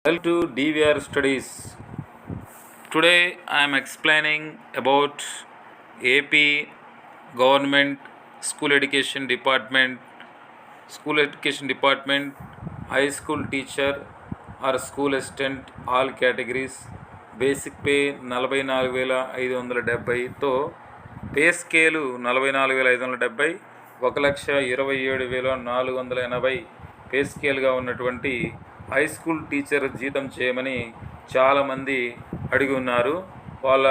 Welcome to DVR Studies. Today I am explaining about AP Government School Education Department, High School Teacher or School Assistant, all categories. Basic pay 44,570తో pay scale 44,570, 1,27,480 pay స్కేల్గా ఉన్నటువంటి high school teacher జీతం చేయమని చాలామంది అడిగి ఉన్నారు. వాళ్ళ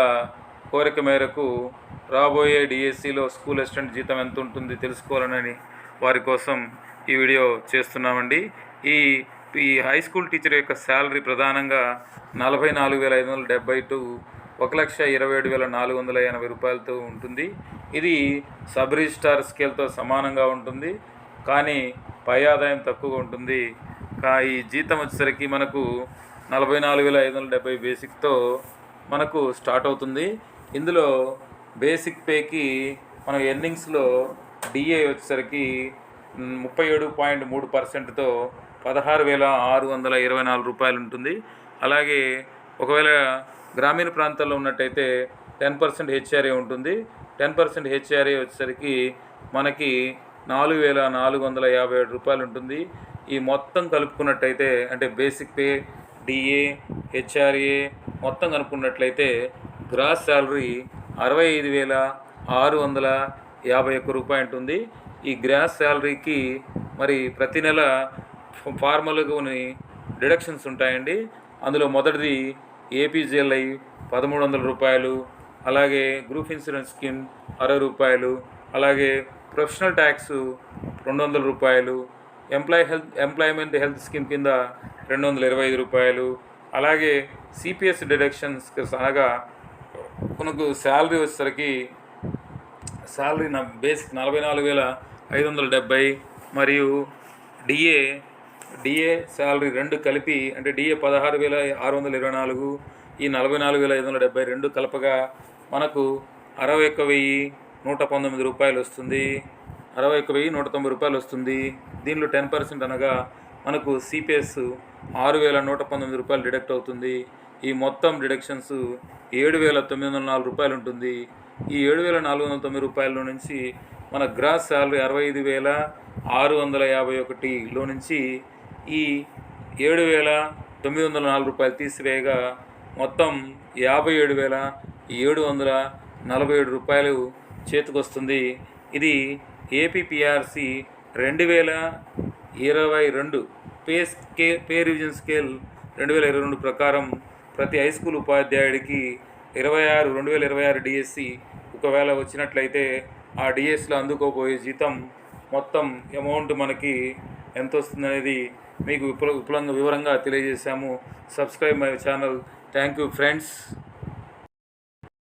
కోరిక మేరకు రాబోయే డిఎస్సిలో స్కూల్ అసిస్టెంట్ జీతం ఎంత ఉంటుంది తెలుసుకోవాలని వారి కోసం ఈ వీడియో చేస్తున్నామండి. ఈ హై స్కూల్ టీచర్ యొక్క శాలరీ ప్రధానంగా 44,570 టు 1,27,480 రూపాయలతో ఉంటుంది. ఇది సబ్ రిజిస్టార్ స్కేల్తో సమానంగా ఉంటుంది, కానీ పై ఆదాయం తక్కువగా ఉంటుంది. ఈ జీతం వచ్చేసరికి మనకు 44,570 బేసిక్తో మనకు స్టార్ట్ అవుతుంది. ఇందులో బేసిక్ పేకి మన ఎర్నింగ్స్లో డిఏ వచ్చేసరికి 37.3%తో 16,624 రూపాయలు ఉంటుంది. అలాగే ఒకవేళ గ్రామీణ ప్రాంతాల్లో ఉన్నట్టయితే 10% హెచ్ఆర్ఏ ఉంటుంది. 10% హెచ్ఆర్ఏ వచ్చేసరికి మనకి 4,457 రూపాయలు ఉంటుంది. ఈ మొత్తం కలుపుకున్నట్టయితే అంటే బేసిక్ పే, డిఏ, హెచ్ఆర్ఏ మొత్తం కనుక్కున్నట్లయితే గ్రాస్ శాలరీ 65,651 రూపాయలు ఉంటుంది. ఈ గ్రాస్ శాలరీకి మరి ప్రతి నెల ఫార్మల్గా డిడక్షన్స్ ఉంటాయండి. అందులో మొదటిది ఏపీజీఎల్ఐ 1,300 రూపాయలు, అలాగే గ్రూప్ ఇన్సూరెన్స్ స్కీమ్ 60 రూపాయలు, అలాగే ప్రొఫెషనల్ ట్యాక్స్ 200 రూపాయలు, ఎంప్లాయ్మెంట్ హెల్త్ స్కీమ్ కింద 225 రూపాయలు, అలాగే సిపిఎస్ డిడక్షన్స్ అనగా మనకు శాలరీ వచ్చేసరికి బేసిక్ 44,570 మరియు డిఏ శాలరీ రెండు కలిపి అంటే డిఏ 16,624, ఈ 44,570 రెండు కలపగా మనకు 61,119 రూపాయలు వస్తుంది. 61,190 రూపాయలు వస్తుంది. దీనిలో 10% అనగా మనకు సిపిఎస్ 6,119 రూపాయలు డిడక్ట్ అవుతుంది. ఈ మొత్తం డిడక్షన్స్ 7,904 రూపాయలు ఉంటుంది. ఈ 7,409 రూపాయల నుంచి మన గ్రాస్ శాలరీ 65,651లో నుంచి ఈ 7,904 రూపాయలు తీసివేయగా మొత్తం 57,747 రూపాయలు చేతికొస్తుంది. ఇది ఏపీపీఆర్సీ 2022 పే రివిజన్ స్కేల్ 2022 ప్రకారం ప్రతి హై స్కూల్ ఉపాధ్యాయుడికి 2026 డిఎస్సి ఒకవేళ వచ్చినట్లయితే ఆ డిఎస్సిలో అందుకోబోయే జీతం మొత్తం అమౌంట్ మనకి ఎంత వస్తుందనేది మీకు వివరంగా తెలియజేశాము. Subscribe my channel. Thank you friends.